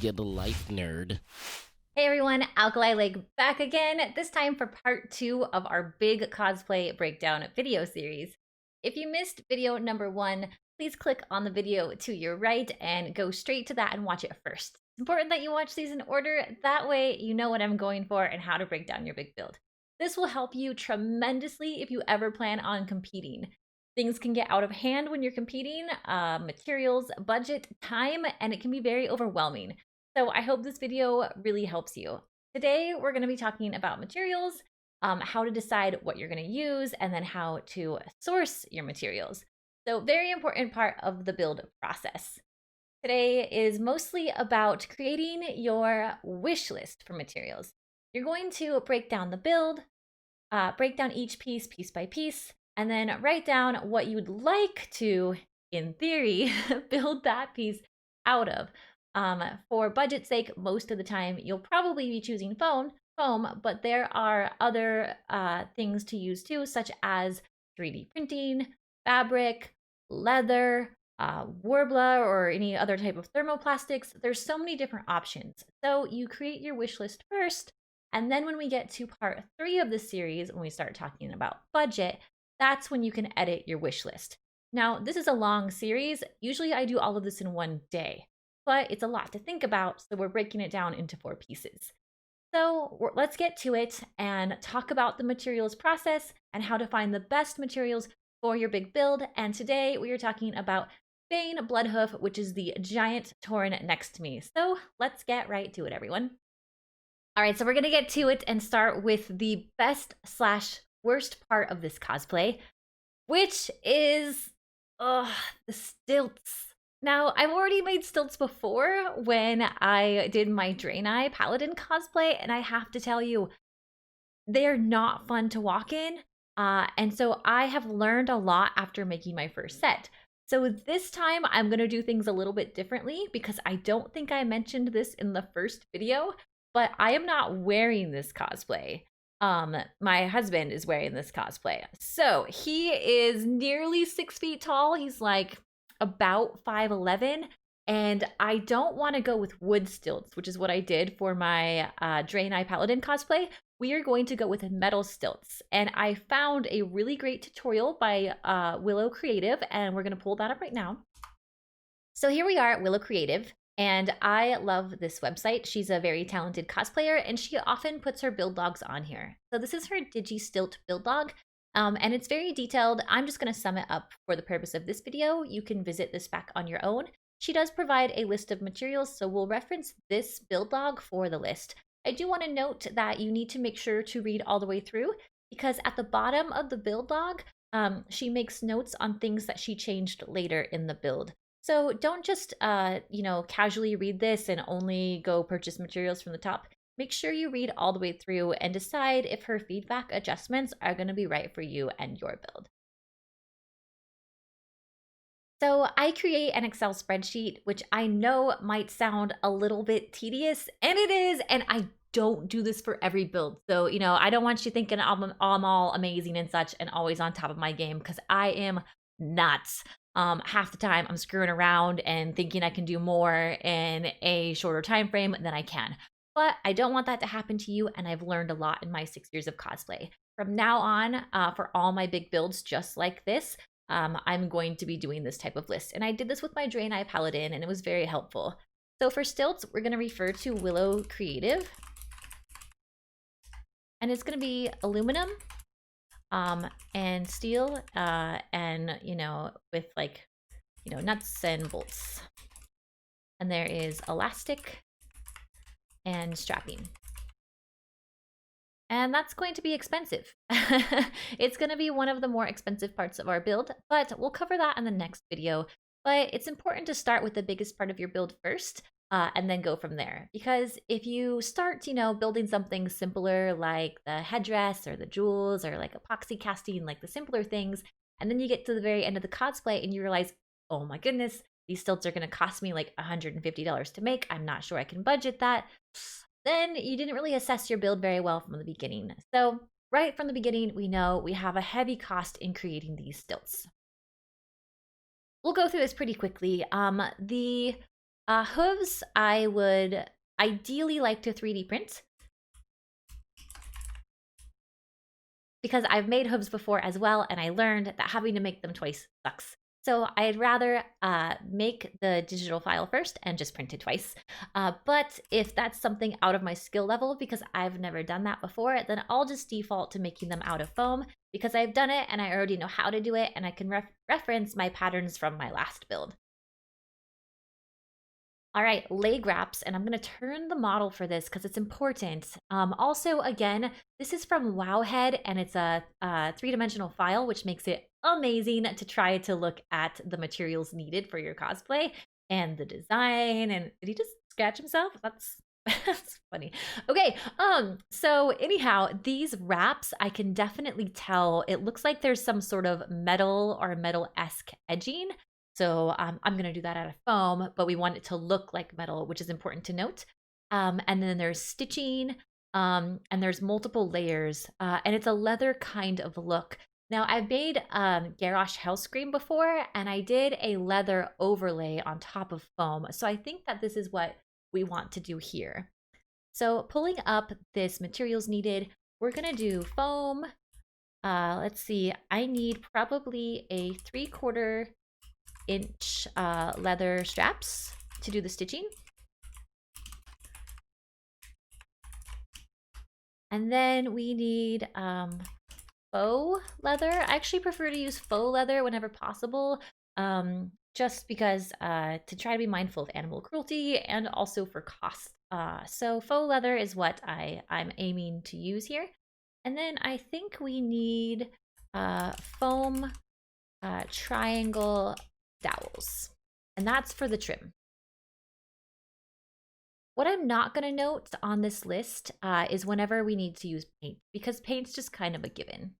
Get the life, nerd. Hey everyone, Alkali Lake back again, this time for part 2 of our big cosplay breakdown video series. If you missed video number 1, please click on the video to your right and go straight to that and watch it first. It's important that you watch these in order, that way you know what I'm going for and how to break down your big build. This will help you tremendously if you ever plan on competing. Things can get out of hand when you're competing, materials, budget, time, and it can be very overwhelming. So I hope this video really helps you. Today, we're going to be talking about materials, how to decide what you're going to use, and then how to source your materials. So very important part of the build process. Today is mostly about creating your wish list for materials. You're going to break down the build, break down each piece by piece, and then write down what you'd like to, in theory, build that piece out of. For budget's sake, most of the time you'll probably be choosing foam, but there are other things to use too, such as 3D printing, fabric, leather, Warbler, or any other type of thermoplastics. There's so many different options. So you create your wish list first, and then when we get to part 3 of the series, when we start talking about budget, that's when you can edit your wish list. Now, this is a long series. Usually I do all of this in one day, but it's a lot to think about, so we're breaking it down into 4 pieces. So let's get to it and talk about the materials process and how to find the best materials for your big build. And today we are talking about Bane Bloodhoof, which is the giant Tauren next to me. So let's get right to it, everyone. All right, so we're gonna get to it and start with the best / worst part of this cosplay, which is the stilts. Now, I've already made stilts before when I did my Draenei Paladin cosplay, and I have to tell you, they're not fun to walk in. And so I have learned a lot after making my first set. So this time I'm going to do things a little bit differently because I don't think I mentioned this in the first video, but I am not wearing this cosplay. My husband is wearing this cosplay. So he is nearly 6 feet tall. He's like about 5'11", and I don't want to go with wood stilts, which is what I did for my Draenei Paladin cosplay. We are going to go with metal stilts, and I found a really great tutorial by Willow Creative, and we're going to pull that up right now. So here we are at Willow Creative, and I love this website. She's a very talented cosplayer, and she often puts her build logs on here. So this is her Digi-Stilt build log. And it's very detailed. I'm just going to sum it up for the purpose of this video. You can visit this back on your own. She does provide a list of materials, so we'll reference this build log for the list. I do want to note that you need to make sure to read all the way through, because at the bottom of the build log, she makes notes on things that she changed later in the build. So don't just, casually read this and only go purchase materials from the top. Make sure you read all the way through and decide if her feedback adjustments are going to be right for you and your build. So I create an Excel spreadsheet, which I know might sound a little bit tedious, and it is, and I don't do this for every build. So, I don't want you thinking I'm all amazing and such and always on top of my game, because I am nuts. Half the time I'm screwing around and thinking I can do more in a shorter time frame than I can. But I don't want that to happen to you, and I've learned a lot in my 6 years of cosplay. From now on, for all my big builds just like this, I'm going to be doing this type of list. And I did this with my Draenei Paladin, and it was very helpful. So for stilts, we're going to refer to Willow Creative. And it's going to be aluminum and steel and, with nuts and bolts. And there is elastic and strapping. And that's going to be expensive. It's going to be one of the more expensive parts of our build, but we'll cover that in the next video. But it's important to start with the biggest part of your build first, and then go from there. Because if you start, building something simpler like the headdress or the jewels or like epoxy casting, like the simpler things, and then you get to the very end of the cosplay and you realize, oh my goodness, these stilts are going to cost me like $150 to make. I'm not sure I can budget that. Then you didn't really assess your build very well from the beginning. So right from the beginning, we know we have a heavy cost in creating these stilts. We'll go through this pretty quickly. The Hooves, I would ideally like to 3D print, because I've made hooves before as well, and I learned that having to make them twice sucks. So I'd rather make the digital file first and just print it twice. But if that's something out of my skill level, because I've never done that before, then I'll just default to making them out of foam, because I've done it and I already know how to do it, and I can reference my patterns from my last build. All right, leg wraps, and I'm gonna turn the model for this because it's important. Also, again, this is from Wowhead, and it's a 3-dimensional file, which makes it amazing to try to look at the materials needed for your cosplay and the design. And did he just scratch himself? That's that's funny. Okay, so anyhow, these wraps, I can definitely tell it looks like there's some sort of metal or metal-esque edging. So I'm going to do that out of foam, but we want it to look like metal, which is important to note. And then there's stitching, and there's multiple layers, and it's a leather kind of look. Now, I've made Garrosh Hellscream before, and I did a leather overlay on top of foam. So I think that this is what we want to do here. So pulling up this materials needed, we're going to do foam. Let's see, I need probably a 3/4 inch leather straps to do the stitching. And then we need faux leather. I actually prefer to use faux leather whenever possible, just because to try to be mindful of animal cruelty and also for cost. So faux leather is what I'm aiming to use here. And then I think we need foam triangle dowels, and that's for the trim. What I'm not going to note on this list is whenever we need to use paint, because paint's just kind of a given.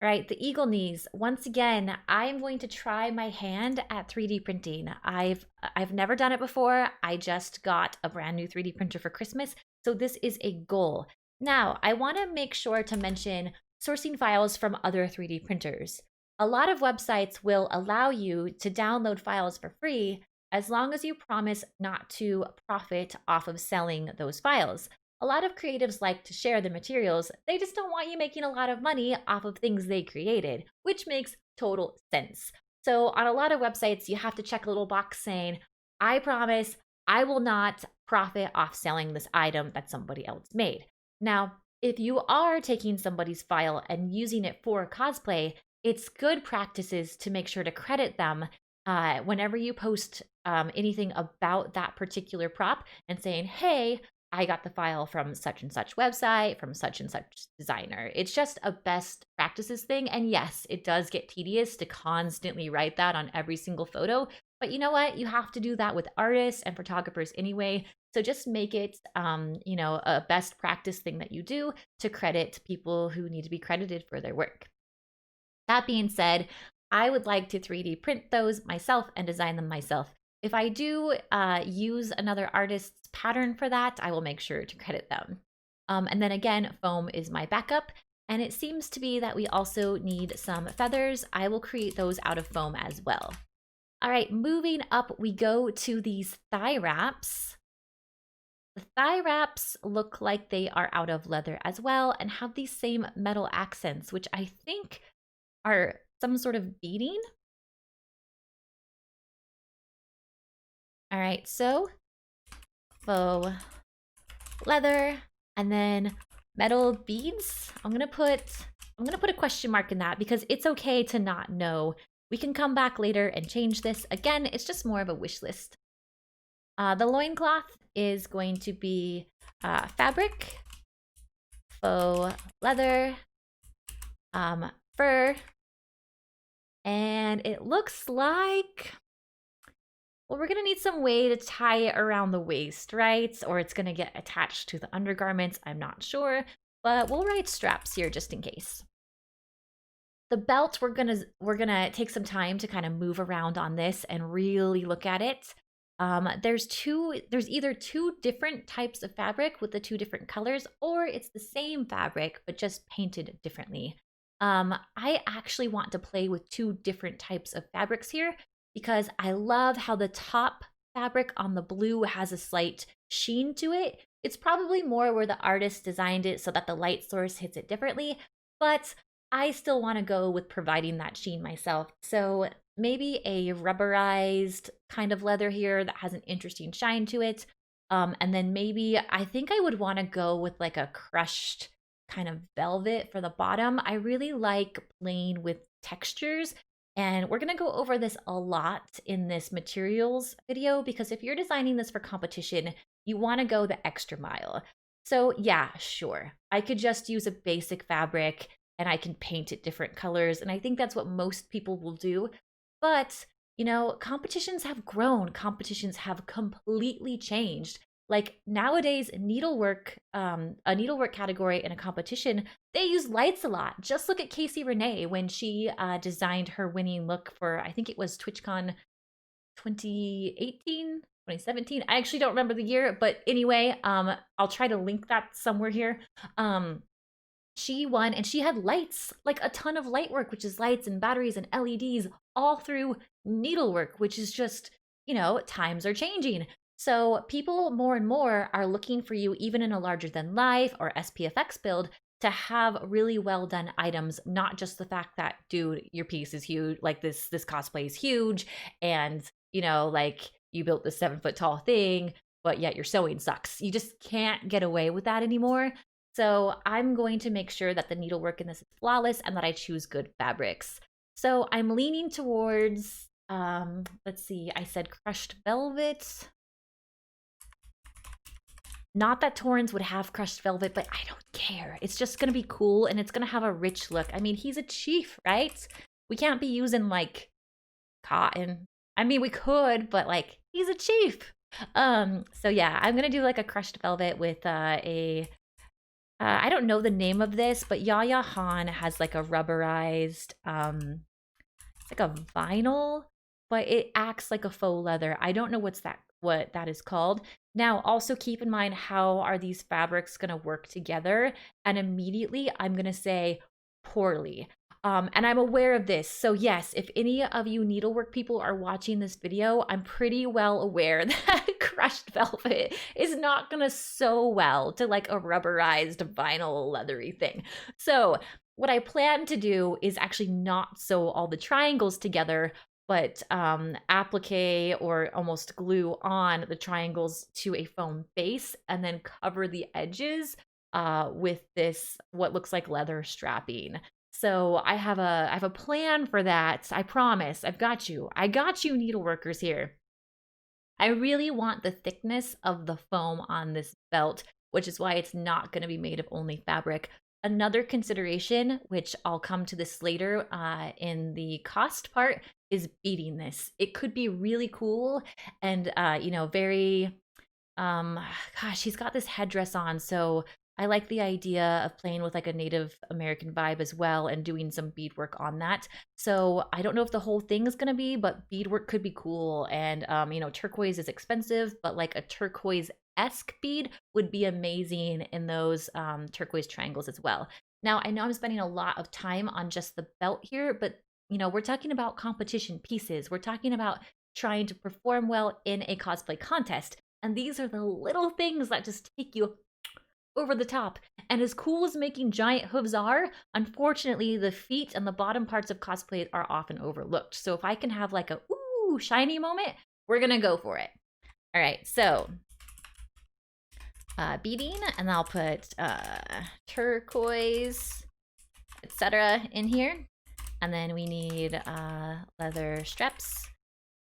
All right, the eagle knees. Once again, I'm going to try my hand at 3D printing. I've never done it before. I just got a brand new 3D printer for Christmas, so this is a goal. Now, I want to make sure to mention sourcing files from other 3D printers. A lot of websites will allow you to download files for free as long as you promise not to profit off of selling those files. A lot of creatives like to share the materials. They just don't want you making a lot of money off of things they created, which makes total sense. So on a lot of websites, you have to check a little box saying, I promise I will not profit off selling this item that somebody else made. Now, if you are taking somebody's file and using it for cosplay, it's good practices to make sure to credit them whenever you post anything about that particular prop and saying, hey, I got the file from such and such website, from such and such designer. It's just a best practices thing. And yes, it does get tedious to constantly write that on every single photo. But you know what? You have to do that with artists and photographers anyway. So just make it, a best practice thing that you do to credit people who need to be credited for their work. That being said, I would like to 3D print those myself and design them myself. If I do use another artist's pattern for that, I will make sure to credit them. And then again, foam is my backup. And it seems to be that we also need some feathers. I will create those out of foam as well. All right, moving up, we go to these thigh wraps. The thigh wraps look like they are out of leather as well and have these same metal accents, which I think are some sort of beading. All right, so faux leather and then metal beads. I'm gonna put a question mark in that because it's okay to not know. We can come back later and change this. Again, it's just more of a wish list. The loincloth is going to be fabric, faux leather, fur, and it looks like, well, we're going to need some way to tie it around the waist, right? Or it's going to get attached to the undergarments. I'm not sure, but we'll write straps here just in case. The belt, we're gonna take some time to kind of move around on this and really look at it. There's either two different types of fabric with the two different colors, or it's the same fabric but just painted differently. I actually want to play with two different types of fabrics here because I love how the top fabric on the blue has a slight sheen to it. It's probably more where the artist designed it so that the light source hits it differently, but I still want to go with providing that sheen myself. So maybe a rubberized kind of leather here that has an interesting shine to it. And then maybe I think I would want to go with like a crushed kind of velvet for the bottom. I really like playing with textures, and we're going to go over this a lot in this materials video because if you're designing this for competition, you want to go the extra mile. So yeah, sure, I could just use a basic fabric and I can paint it different colors, and I think that's what most people will do. But competitions have grown, competitions have completely changed. Like nowadays, needlework, a needlework category in a competition, they use lights a lot. Just look at Casey Renee when she designed her winning look for, I think it was TwitchCon 2018, 2017. I actually don't remember the year, but anyway, I'll try to link that somewhere here. She won, and she had lights, like a ton of light work, which is lights and batteries and LEDs all through needlework, which is just, times are changing. So people more and more are looking for you, even in a larger than life or SPFX build, to have really well done items, not just the fact that, dude, your piece is huge, like this cosplay is huge, and like you built this 7-foot tall thing, but yet your sewing sucks. You just can't get away with that anymore. So I'm going to make sure that the needlework in this is flawless and that I choose good fabrics. So I'm leaning towards, let's see, I said crushed velvet. Not that Torrens would have crushed velvet, but I don't care. It's just going to be cool, and it's going to have a rich look. I mean, he's a chief, right? We can't be using, like, cotton. I mean, we could, but, like, he's a chief. So yeah, I'm going to do, like, a crushed velvet with I don't know the name of this, but Yaya Han has, like, a rubberized, it's like a vinyl, but it acts like a faux leather. I don't know what that is called. Now, also keep in mind, how are these fabrics going to work together? And immediately I'm going to say poorly. And I'm aware of this. So yes, if any of you needlework people are watching this video, I'm pretty well aware that crushed velvet is not going to sew well to like a rubberized vinyl leathery thing. So what I plan to do is actually not sew all the triangles together, but applique or almost glue on the triangles to a foam base and then cover the edges with this, what looks like leather strapping. So I have a plan for that. I promise. I got you, needleworkers here. I really want the thickness of the foam on this belt, which is why it's not going to be made of only fabric. Another consideration, which I'll come to this later in the cost part, is beading this. It could be really cool and, very, gosh, he's got this headdress on. So I like the idea of playing with like a Native American vibe as well and doing some beadwork on that. So I don't know if the whole thing is going to be, but beadwork could be cool. And, turquoise is expensive, but like a turquoise-esque bead would be amazing in those turquoise triangles as well. Now, I know I'm spending a lot of time on just the belt here, but, we're talking about competition pieces. We're talking about trying to perform well in a cosplay contest. And these are the little things that just take you over the top. And as cool as making giant hooves are, unfortunately, the feet and the bottom parts of cosplay are often overlooked. So if I can have like a ooh, shiny moment, we're gonna go for it. All right, so beading, and I'll put turquoise, etc. in here. And then we need leather straps.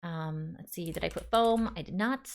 Let's see, did I put foam? I did not.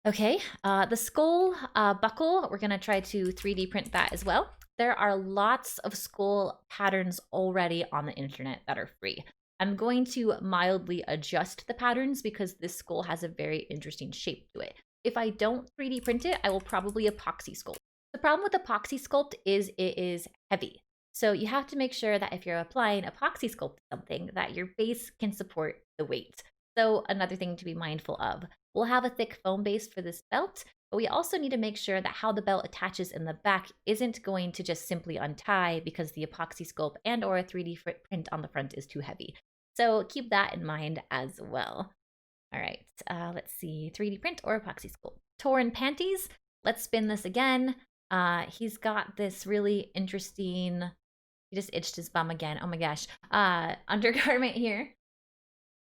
Okay, the skull buckle, we're gonna try to 3D print that as well. There are lots of skull patterns already on the internet that are free. I'm going to mildly adjust the patterns because this skull has a very interesting shape to it. If I don't 3D print it, I will probably epoxy sculpt. The problem with epoxy sculpt is it is heavy. So you have to make sure that if you're applying epoxy sculpt to something, that your base can support the weight. So another thing to be mindful of. We'll have a thick foam base for this belt, but we also need to make sure that how the belt attaches in the back isn't going to just simply untie because the epoxy sculpt and or a 3D print on the front is too heavy. So keep that in mind as well. All right, let's see, 3D print or epoxy sculpt. Torn panties. Let's spin this again. He's got this really interesting, he just itched his bum again. Oh my gosh. Undergarment here.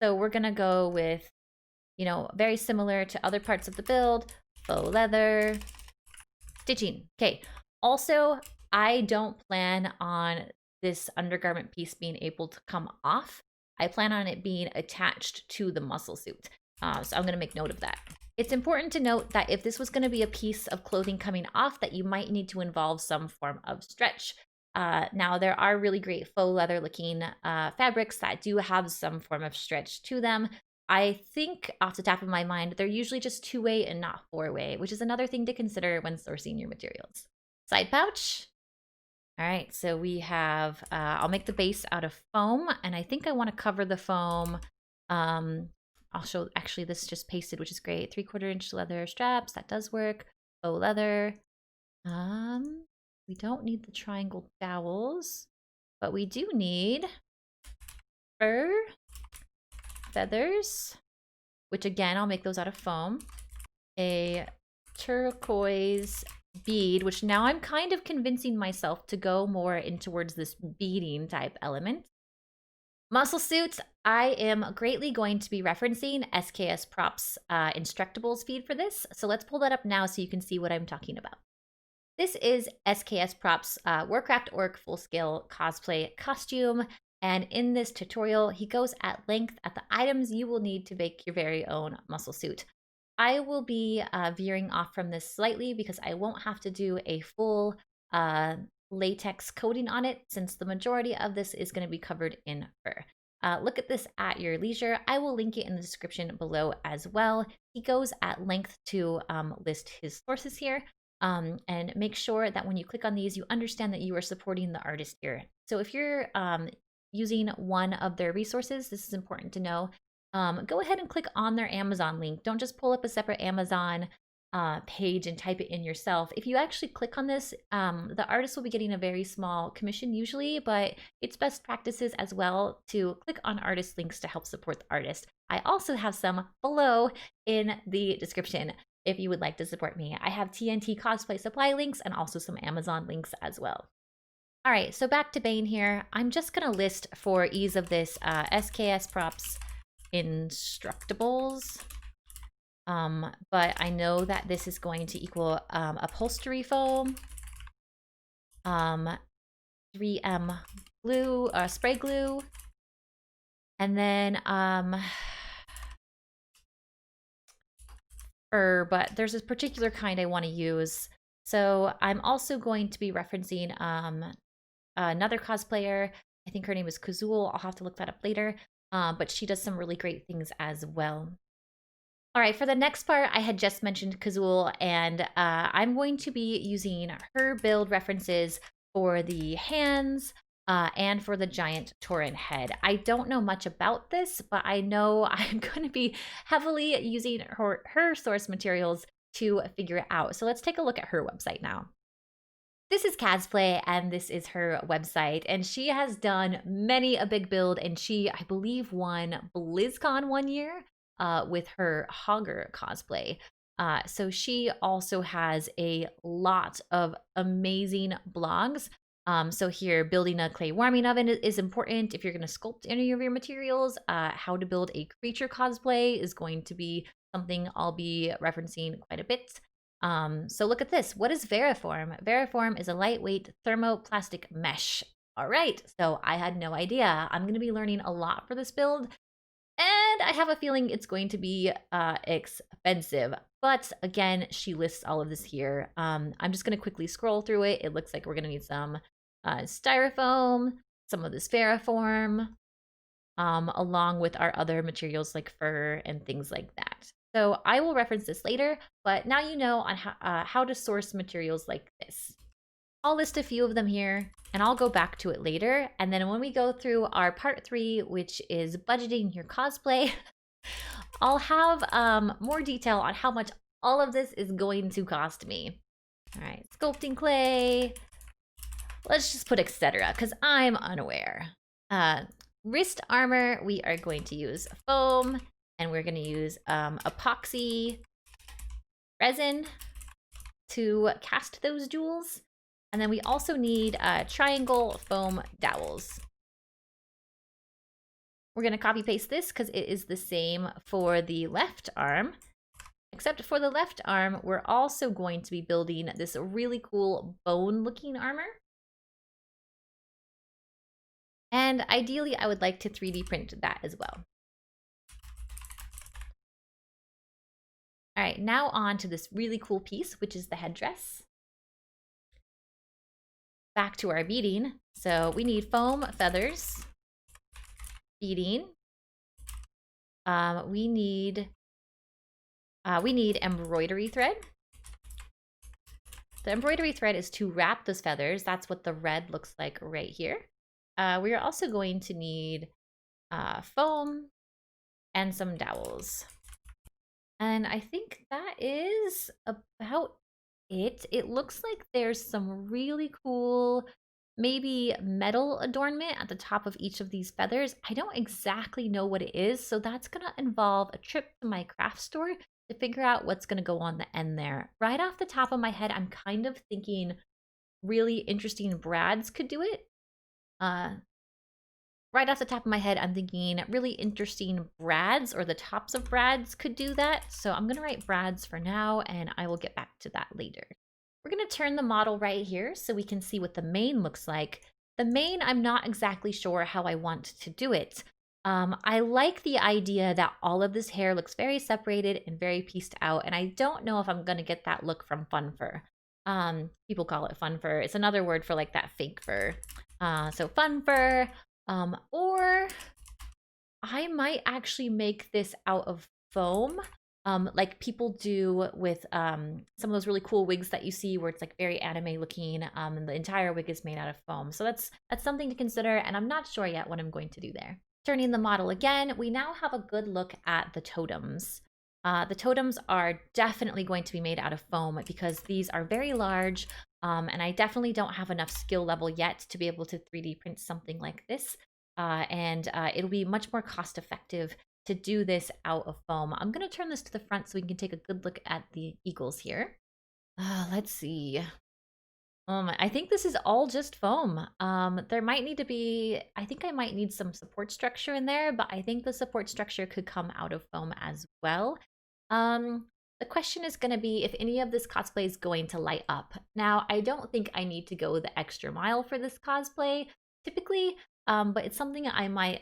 So we're gonna go with, you know, very similar to other parts of the build, faux leather, stitching. Okay. Also, I don't plan on this undergarment piece being able to come off. I plan on it being attached to the muscle suit. So I'm going to make note of that. It's important to note that if this was going to be a piece of clothing coming off, that you might need to involve some form of stretch. Now, there are really great faux leather looking fabrics that do have some form of stretch to them. I think off the top of my mind, they're usually just 2-way and not 4-way, which is another thing to consider when sourcing your materials. Side pouch. All right, so we have, I'll make the base out of foam, and I think I want to cover the foam. I'll show, actually this just pasted, which is great. 3/4 inch leather straps, that does work. Faux leather. We don't need the triangle dowels, but we do need fur, feathers, which again, I'll make those out of foam. A turquoise bead, which now I'm kind of convincing myself to go more in towards this beading type element. Muscle suits, I am greatly going to be referencing SKS Props Instructables feed for this. So let's pull that up now so you can see what I'm talking about. This is SKS Props Warcraft Orc Full Scale Cosplay Costume. And in this tutorial, he goes at length at the items you will need to make your very own muscle suit. I will be veering off from this slightly because I won't have to do a full latex coating on it, since the majority of this is going to be covered in fur. Look at this at your leisure. I will link it in the description below as well. He goes at length to list his sources here. And make sure that when you click on these, you understand that you are supporting the artist here. So if you're using one of their resources, this is important to know. Go ahead and click on their Amazon link. Don't just pull up a separate Amazon page and type it in yourself. If you actually click on this, the artist will be getting a very small commission usually, but it's best practices as well to click on artist links to help support the artist. I also have some below in the description if you would like to support me. I have TNT cosplay supply links and also some Amazon links as well. All right, so back to Bane here. I'm just gonna list for ease of this SKS Props Instructables. But I know that this is going to equal upholstery foam, 3M glue, spray glue, and then fur, but there's this particular kind I want to use. So I'm also going to be referencing another cosplayer. I think her name is Kazul. I'll have to look that up later. But she does some really great things as well. All right, for the next part, I had just mentioned Kazul, and I'm going to be using her build references for the hands and for the giant Tauren head. I don't know much about this, but I know I'm going to be heavily using her source materials to figure it out. So let's take a look at her website now. This is Cosplay, and this is her website, and she has done many a big build, and she, I believe, won BlizzCon one year with her Hogger cosplay. So she also has a lot of amazing blogs. So here, building a clay warming oven is important if you're going to sculpt any of your materials. How to build a creature cosplay is going to be something I'll be referencing quite a bit. So look at this. What is Variform? Variform is a lightweight thermoplastic mesh. All right, so I had no idea. I'm going to be learning a lot for this build, and I have a feeling it's going to be expensive. But again, she lists all of this here. I'm just going to quickly scroll through it. It looks like we're going to need some styrofoam, some of this Variform, along with our other materials like fur and things like that. So I will reference this later, but now you know on how to source materials like this. I'll list a few of them here, and I'll go back to it later. And then when we go through our part 3, which is budgeting your cosplay, I'll have more detail on how much all of this is going to cost me. All right, sculpting clay. Let's just put etc. because I'm unaware. Wrist armor, we are going to use foam. And we're going to use epoxy resin to cast those jewels. And then we also need triangle foam dowels. We're going to copy paste this because it is the same for the left arm. Except for the left arm, we're also going to be building this really cool bone-looking armor. And ideally, I would like to 3D print that as well. All right, now on to this really cool piece, which is the headdress. Back to our beading. So we need foam feathers, beading. We need embroidery thread. The embroidery thread is to wrap those feathers. That's what the red looks like right here. We are also going to need foam and some dowels. And I think that is about it. It looks like there's some really cool, maybe metal adornment at the top of each of these feathers. I don't exactly know what it is, so that's gonna involve a trip to my craft store to figure out what's gonna go on the end there. Right off the top of my head, I'm kind of thinking really interesting brads could do it. Right off the top of my head, I'm thinking really interesting brads, or the tops of brads could do that. So I'm gonna write brads for now, and I will get back to that later. We're gonna turn the model right here so we can see what the mane looks like. The mane, I'm not exactly sure how I want to do it. I like the idea that all of this hair looks very separated and very pieced out, and I don't know if I'm gonna get that look from fun fur. People call it fun fur. It's another word for like that fake fur. So fun fur. Or I might actually make this out of foam, like people do with some of those really cool wigs that you see where it's like very anime looking, and the entire wig is made out of foam. So that's something to consider, and I'm not sure yet what I'm going to do there. Turning the model again, we now have a good look at the totems. The totems are definitely going to be made out of foam because these are very large, and I definitely don't have enough skill level yet to be able to 3D print something like this. And it'll be much more cost effective to do this out of foam. I'm going to turn this to the front so we can take a good look at the eagles here. Let's see. I think this is all just foam. There might need to be, I think I might need some support structure in there, but I think the support structure could come out of foam as well. The question is going to be if any of this cosplay is going to light up. Now, I don't think I need to go the extra mile for this cosplay, typically, but it's something I might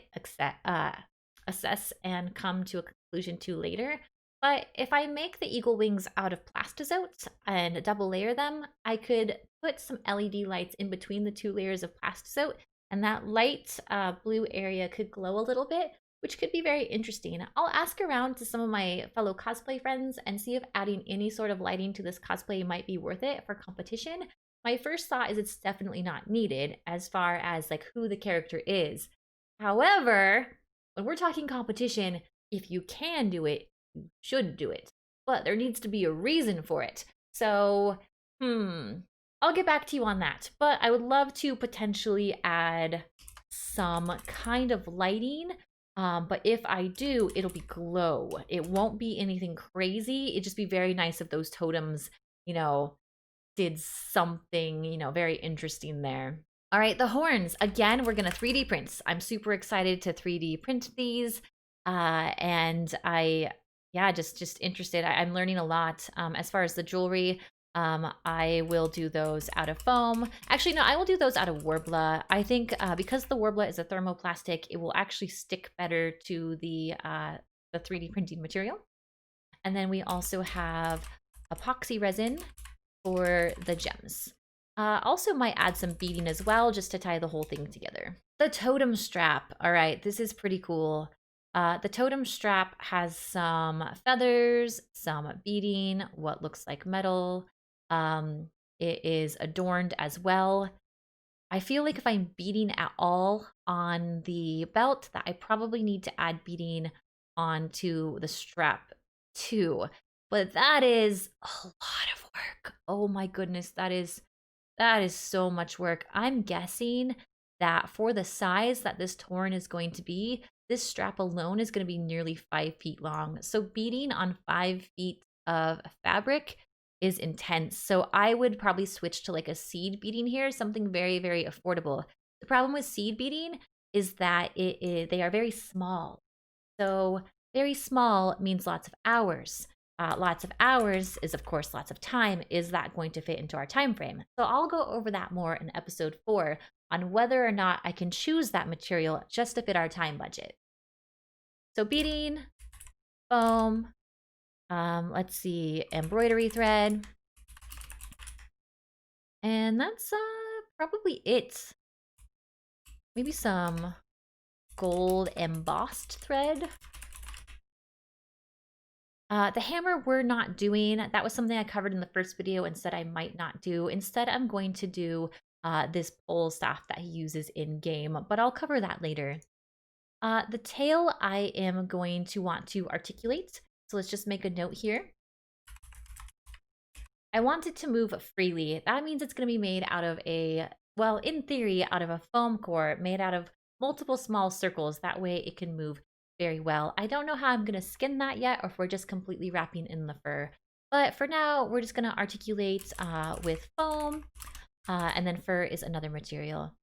assess and come to a conclusion to later. But if I make the eagle wings out of plastizote and double layer them, I could put some LED lights in between the two layers of plastizote, and that light blue area could glow a little bit, which could be very interesting. I'll ask around to some of my fellow cosplay friends and see if adding any sort of lighting to this cosplay might be worth it for competition. My first thought is it's definitely not needed as far as like who the character is. However, when we're talking competition, if you can do it, you should do it. But there needs to be a reason for it. So, I'll get back to you on that. But I would love to potentially add some kind of lighting. But if I do, it'll be glow. It won't be anything crazy. It'd just be very nice if those totems, did something, very interesting there. All right, the horns. Again, we're going to 3D print. I'm super excited to 3D print these. And just interested. I'm learning a lot. As far as the jewelry, I will do those out of foam. Actually, no, I will do those out of Worbla. I think because the Worbla is a thermoplastic, it will actually stick better to the 3D printing material. And then we also have epoxy resin for the gems. Also might add some beading as well, just to tie the whole thing together. The totem strap. All right, this is pretty cool. The totem strap has some feathers, some beading, what looks like metal. It is adorned as well. I feel like if I'm beading at all on the belt, that I probably need to add beading onto the strap too. But that is a lot of work. Oh my goodness, that is so much work. I'm guessing that for the size that this torn is going to be, this strap alone is going to be nearly 5 feet long. So beading on 5 feet of fabric is intense. So I would probably switch to like a seed beading here, something very, very affordable. The problem with seed beading is that they are very small. So very small means lots of hours. Lots of hours is, of course, lots of time. Is that going to fit into our time frame? So I'll go over that more in episode 4 on whether or not I can choose that material just to fit our time budget. So beading, foam, let's see, embroidery thread, and that's probably it. Maybe some gold embossed thread. The hammer we're not doing. That was something I covered in the first video and said I might not do. Instead, I'm going to do this pole staff that he uses in game, but I'll cover that later. The tail I am going to want to articulate. So let's just make a note here. I want it to move freely. That means it's going to be made out of a, well, in theory, out of a foam core made out of multiple small circles. That way it can move very well. I don't know how I'm going to skin that yet, or if we're just completely wrapping in the fur. But for now, we're just going to articulate with foam, and then fur is another material.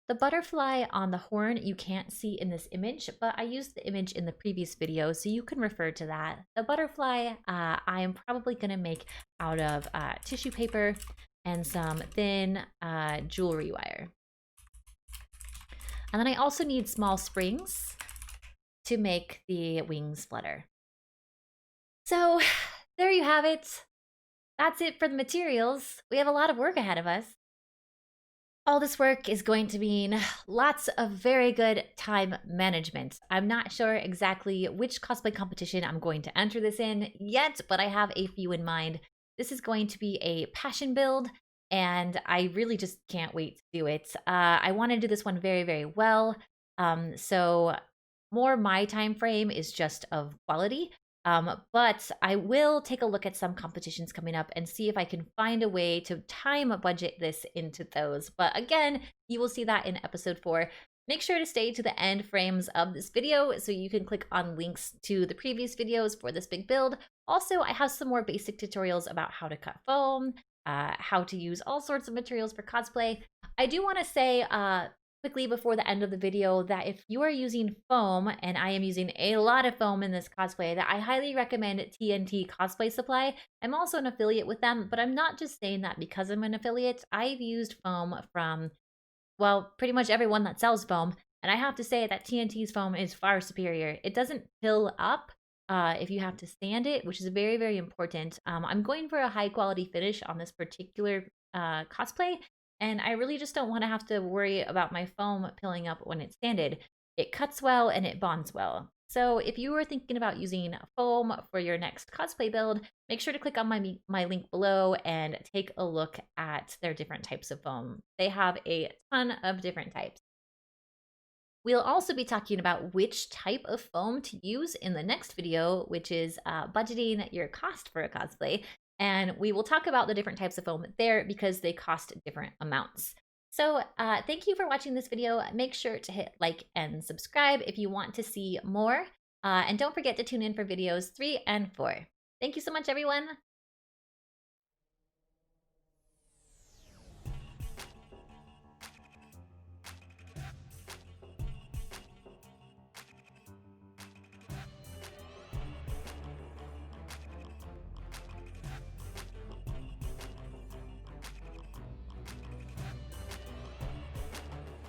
The butterfly on the horn you can't see in this image, but I used the image in the previous video, so you can refer to that. The butterfly I am probably going to make out of tissue paper and some thin jewelry wire. And then I also need small springs to make the wings flutter. So there you have it. That's it for the materials. We have a lot of work ahead of us. All this work is going to mean lots of very good time management. I'm not sure exactly which cosplay competition I'm going to enter this in yet, but I have a few in mind. This is going to be a passion build, and I really just can't wait to do it. I want to do this one very, very well. So more my time frame is just of quality. But I will take a look at some competitions coming up and see if I can find a way to time budget this into those. But again, you will see that in episode 4. Make sure to stay to the end frames of this video so you can click on links to the previous videos for this big build. Also, I have some more basic tutorials about how to cut foam, how to use all sorts of materials for cosplay. I do want to say, quickly before the end of the video, that if you are using foam, and I am using a lot of foam in this cosplay, that I highly recommend TNT Cosplay Supply. I'm also an affiliate with them, but I'm not just saying that because I'm an affiliate. I've used foam from, well, pretty much everyone that sells foam, and I have to say that TNT's foam is far superior. It doesn't pill up if you have to sand it, which is very, very important. I'm going for a high quality finish on this particular cosplay, and I really just don't want to have to worry about my foam pilling up when it's sanded. It cuts well and it bonds well. So if you were thinking about using foam for your next cosplay build, make sure to click on my link below and take a look at their different types of foam. They have a ton of different types. We'll also be talking about which type of foam to use in the next video, which is budgeting your cost for a cosplay. And we will talk about the different types of foam there because they cost different amounts. So thank you for watching this video. Make sure to hit like and subscribe if you want to see more. And don't forget to tune in for videos 3 and 4. Thank you so much, everyone.